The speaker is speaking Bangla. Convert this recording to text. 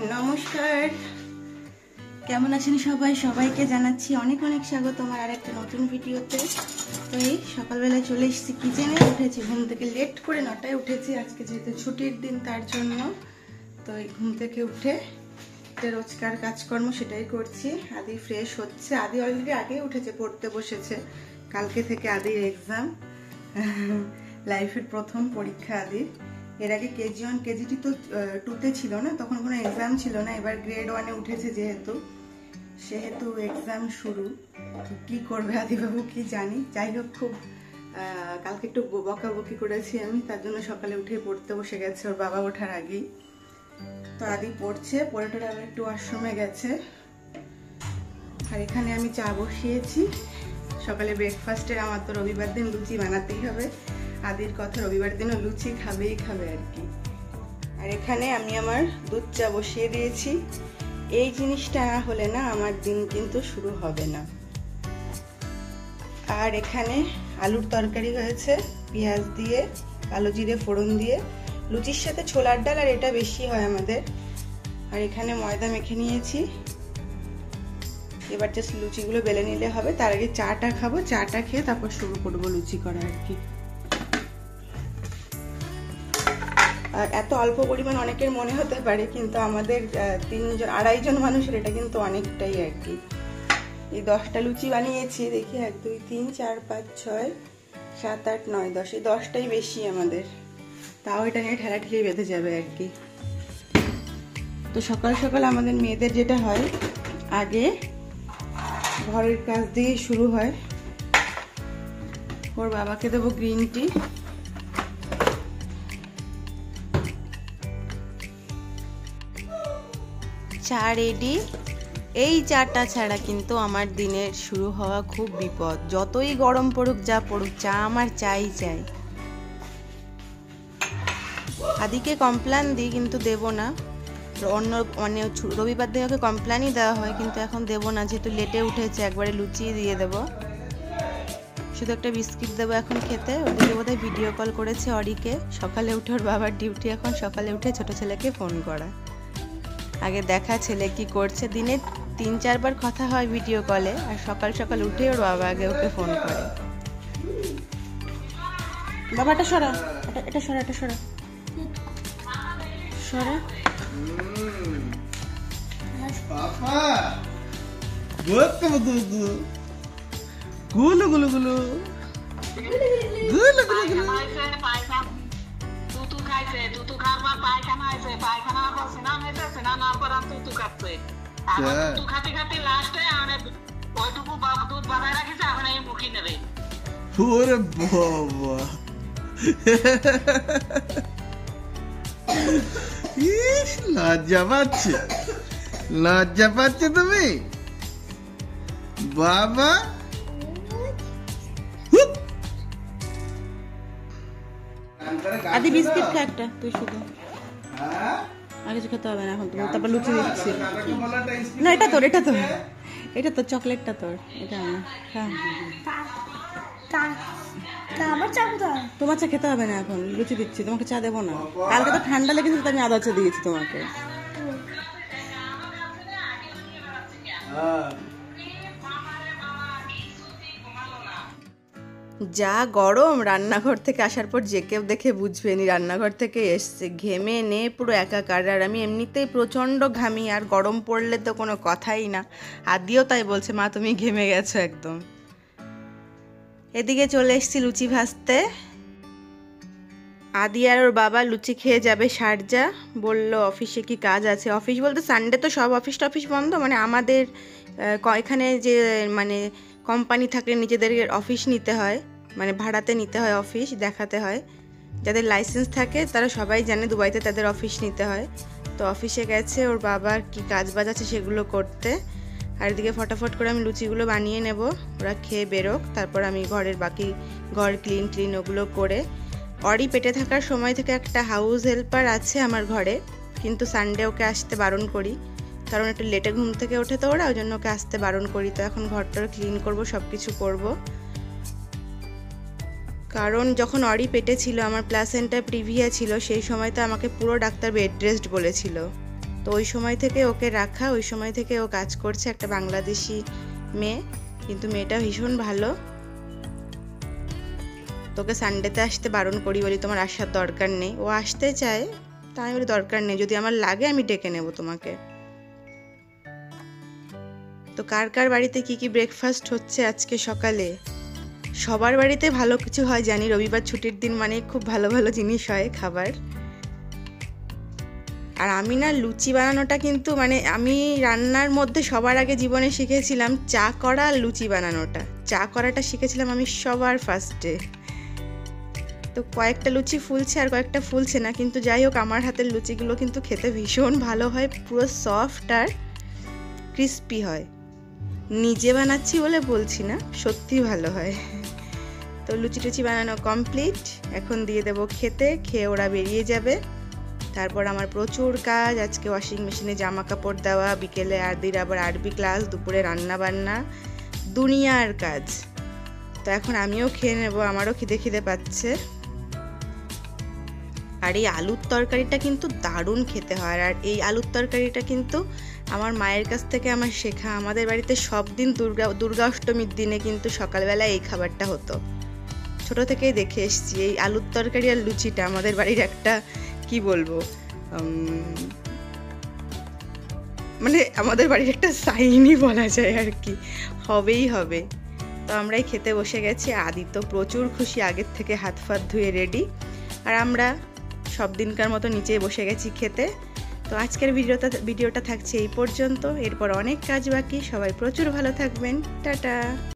নমস্কার, কেমন আছেন সবাই? সবাইকে জানাচ্ছি অনেক অনেক স্বাগত আমার আরেকটা নতুন ভিডিওতে। তো এই সকালবেলায় চলে এসেছি কিচেনে। উঠেছি ঘুম থেকে লেট করে, 9টায় উঠেছি আজকে, যেহেতু ছুটির দিন তার জন্য। তো এই ঘুম থেকে উঠে রোজকার কাজকর্ম সেটাই করছি। আদি ফ্রেশ হচ্ছে, আদি অলরেডি আগেই উঠেছে, পড়তে বসেছে। কালকে থেকে আদির এক্সাম, লাইফের প্রথম পরীক্ষা আদির। এর আগে কেজি 1 কেজি 2 তো 2তে ছিল না, তখন কোনো এক্সাম ছিল না। এবার গ্রেড 1-এ উঠেছে সেহেতু এক্সাম শুরু। কি করবে আদিবাবু কি জানি। যাই হোক, খুব কালকে একটু বকাবকি করেছি আমি, তার জন্য সকালে উঠে পড়তে বসে গেছে ওর বাবা ওঠার আগেই। তো আদি পড়ছে, পড়ে টোরে আবার একটু ওয়াশরুমে গেছে। আর এখানে আমি চা বসিয়েছি সকালে ব্রেকফাস্টের। আমার তো রবিবার দিন লুচি বানাতেই হবে, আদির কথা, রবিবার দিনও লুচি খাবেই খাবে আর কি। আর এখানে আমি আমার দুধ চা বসিয়ে দিয়েছি। এই জিনিসটা না হলে না আমার দিন কিন্তু শুরু হবে না। আর এখানে আলুর তরকারি হয়েছে, পেঁয়াজ দিয়ে কালো জিরে ফোড়ন দিয়ে। লুচির সাথে ছোলার ডাল আর এটা বেশি হয় আমাদের। আর এখানে ময়দা মেখে নিয়েছি। এবার জাস্ট লুচিগুলো বেলে নিলে হবে। তার আগে চাটা খাবো, চাটা খেয়ে তারপর শুরু করবো লুচি করা আর কি। আর এত অল্প পরিমাণ অনেকের মনে হতে পারে, কিন্তু আমাদের 2-2.5 জন মানুষের এটা কিন্তু অনেকটাই আর কি। এই 10টা লুচি বানিয়েছি, দেখি 1 2 3 4 5 6 7 8 9 10, এই 10টাই বেশি আমাদের। তাও এটা নিয়ে ঠেলাঠেলি বেঁধে যাবে আর কি। তো সকাল সকাল আমাদের মেয়েদের যেটা হয়, আগে ঘরের কাজ দিয়ে শুরু হয়। ওর বাবাকে দেবো গ্রিন টি। চা রেডি। এই চাটা ছাড়া কিন্তু আমার দিনের শুরু হওয়া খুব বিপদ। যতই গরম পড়ুক যা পড়ুক, চা আমার চাই। আদিকে কমপ্লান দিই, কিন্তু দেবো না। অন্য মানে রবিবার দিন ওকে কমপ্লানই দেওয়া হয়, কিন্তু এখন দেবো না, যেহেতু লেটে উঠেছে। একবারে লুচি দিয়ে দেবো, শুধু একটা বিস্কিট দেবো এখন খেতে। ওদিকে বোধহয় ভিডিও কল করেছে অরিকে। সকালে উঠে ওর বাবার ডিউটি এখন, সকালে উঠে ছোট ছেলেকে ফোন করা। আগে দেখা ছেলে কি করছে। দিনে 3-4 বার কথা হয় ভিডিও কলে, আর সকাল সকাল উঠে ওর বাবা আগে ওকে ফোন করে। বাবাটা সরা, এটা সরা, এটা সরা সরা। গুলু গুলু গুলু গুলু গুলু গুলু। তুতু খাবার পায়খানা আছে, পায়খানা করছে না, মেজেছে না, না পরান তুতু খাচ্ছে। এখন তুতু খাতে খাতে লাস্টে আরে ওইটুকু দুধ বানায় রাখিছে, এখন এই মুখি নেবে। ওরে বাবা, ইস লজ্জা পাচ্ছে তুমি বাবা। আদি বিস্কিট খা একটা, তুই শুধু আর কিছু খেতে হবে না এখন। তোমার তারপর লুচি দিচ্ছি। না, এটা তোর চকলেটটা তোর, এটা আমি খা। তোমার চা খেতে হবে না এখন, লুচি দিচ্ছি। তোমাকে চা দেবো না, কালকে তো ঠান্ডা লেগেছে, তো আমি আদা চা দিয়েছি তোমাকে। যা গরম, রান্নাঘর থেকে আসার পর যে কেউ দেখে বুঝবেনি রান্নাঘর থেকে এসছে। ঘেমে নে পুরো একাকার। আর আমি এমনিতেই প্রচণ্ড ঘামি, আর গরম পড়লে তো কোনো কথাই না। আদিও তাই বলছে, মা তুমি ঘেমে গেছো একদম। এদিকে চলে এসছি লুচি ভাজতে। আদি আর ওর বাবা লুচি খেয়ে যাবে শারজা। বললো অফিসে কি কাজ আছে। অফিস বলতে সানডে তো সব অফিস টফিস বন্ধ, মানে আমাদের এখানে যে মানে কোম্পানি থাকলে নিজেদের অফিস নিতে হয়, মানে ভাড়াতে নিতে হয়, অফিস দেখাতে হয়। যাদের লাইসেন্স থাকে তারা সবাই জানে, দুবাইতে তাদের অফিস নিতে হয়। তো অফিসে গেছে ওর বাবার কি কাজ বাজ আছে সেগুলো করতে। আর এদিকে ফটাফট করে আমি লুচিগুলো বানিয়ে নেব, ওরা খেয়ে বেরোক, তারপর আমি ঘরের বাকি ঘর ক্লিন ওগুলো করে। অরি পেটে থাকার সময় থেকে একটা হাউস হেল্পার আছে আমার ঘরে, কিন্তু সানডে ওকে আসতে বারণ করি, কারণ একটু লেটে ঘুম থেকে ওঠে তো ওরা, ওই জন্য ওকে আসতে বারণ করি। তো এখন ঘরটার ক্লিন করবো, সব কিছু করবো। কারণ যখন অরি পেটে ছিল, আমার প্লাসেন্টা প্রিভিয়া ছিল, সেই সময় তো আমাকে পুরো ডাক্তার বেড রেস্ট বলেছিল। তো ওই সময় থেকে ওকে রাখা, ওই সময় থেকে ও কাজ করছে, একটা বাংলাদেশি মেয়ে, কিন্তু মেয়েটা ভীষণ ভালো। তোকে সানডেতে আসতে বারণ করি, বলি তোমার আসার দরকার নেই, ও আসতে চায়, তাই আমি বলি দরকার নেই, যদি আমার লাগে আমি ডেকে নেব তোমাকে। তো কার কার বাড়িতে কি কি ব্রেকফাস্ট হচ্ছে আজকে সকালে? সবার বাড়িতে ভালো কিছু হয় জানি, রবিবার ছুটির দিন মানে খুব ভালো ভালো জিনিস হয় খাবার। আর আমি না লুচি বানানোটা কিন্তু মানে আমি রান্নার মধ্যে সবার আগে জীবনে শিখেছিলাম চা করা আর লুচি বানানোটা। চা করাটা শিখেছিলাম আমি সবার ফার্স্টে। তো কয়েকটা লুচি ফুলছে আর কয়েকটা ফুলছে না, কিন্তু যাই হোক আমার হাতের লুচিগুলো কিন্তু খেতে ভীষণ ভালো হয়, পুরো সফট আর ক্রিস্পি হয়। নিজে বানাচ্ছি বলে বলছি না, সত্যি ভালো হয়। তো লুচি টুচি বানানো কমপ্লিট, এখন দিয়ে দেবো খেতে, খেয়ে ওরা বেরিয়ে যাবে। তারপর আমার প্রচুর কাজ, আজকে ওয়াশিং মেশিনে জামা কাপড় দেওয়া, বিকেলে আরদির আবার আরবি ক্লাস, দুপুরে রান্না বান্না, দুনিয়ার কাজ। তো এখন আমিও খেয়ে নেব, আমারও খিদে খিদে পাচ্ছে। আর এই আলুর তরকারিটা কিন্তু দারুণ খেতে হয়, আর এই আলুর তরকারিটা কিন্তু আমার মায়ের কাছ থেকে আমার শেখা। আমাদের বাড়িতে সব দিন দুর্গা অষ্টমীর দিনে কিন্তু সকালবেলা এই খাবারটা হতো, ছোট থেকেই দেখে এসছি। এই আলুর তরকারি আর লুচিটা আমাদের বাড়ির একটা কি বলবো মানে আমাদের বাড়ির একটা সাইনই বলা যায় আর কি, হবেই হবে। তো আমরাই খেতে বসে গেছি, আদি তো প্রচুর খুশি, আগের থেকে হাত ফাত ধুয়ে রেডি, আর আমরা সব দিনকার মতো নিচে বসে গেছি খেতে। তো আজকের ভিডিওটা থাকছে এই পর্যন্ত, এরপর অনেক কাজ বাকি। সবাই প্রচুর ভালো থাকবেন, টাটা।